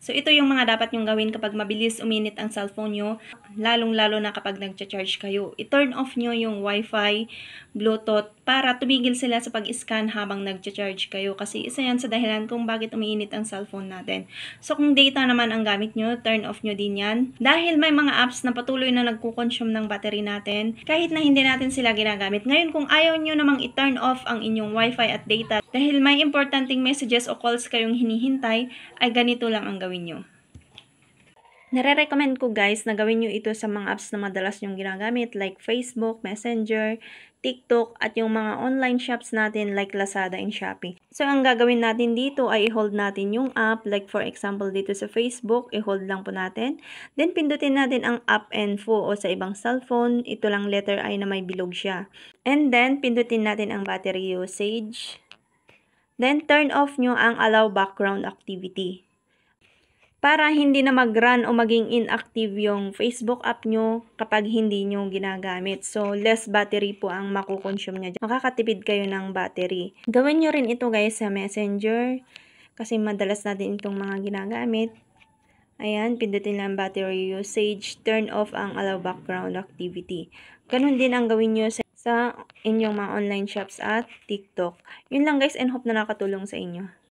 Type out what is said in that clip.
So, ito yung mga dapat nyong gawin kapag mabilis uminit ang cellphone nyo, lalong-lalo na kapag nagcha-charge kayo. I-turn off nyo yung Wi-Fi, Bluetooth, para tumigil sila sa pag-scan habang nagcha-charge kayo. Kasi isa yan sa dahilan kung bakit umiinit ang cellphone natin. So, kung data naman ang gamit nyo, turn off nyo din yan. Dahil may mga apps na patuloy na nagkukonsume ng battery natin, kahit na hindi natin sila ginagamit. Ngayon, kung ayaw nyo namang i-turn off ang inyong Wi-Fi at data, dahil may importanteng messages o calls kayong hinihintay, ay ganito lang ang gawin nyo. Nare-recommend ko guys na gawin nyo ito sa mga apps na madalas nyong ginagamit like Facebook, Messenger, TikTok, at yung mga online shops natin like Lazada and Shopee. So, ang gagawin natin dito ay i-hold natin yung app. Like for example, dito sa Facebook, i-hold lang po natin. Then, pindutin natin ang app info o sa ibang cellphone. Ito lang letter I na may bilog siya. And then, pindutin natin ang battery usage. Then, turn off nyo ang allow background activity, para hindi na mag-run o maging inactive yung Facebook app nyo kapag hindi nyo ginagamit. So, less battery po ang makukonsume niya. Makakatipid kayo ng battery. Gawin nyo rin ito guys sa Messenger, kasi madalas natin itong mga ginagamit. Ayan, pindutin lang battery usage, turn off ang allow background activity. Ganun din ang gawin nyo sa inyong mga online shops at TikTok. Yun lang guys, and hope na nakatulong sa inyo.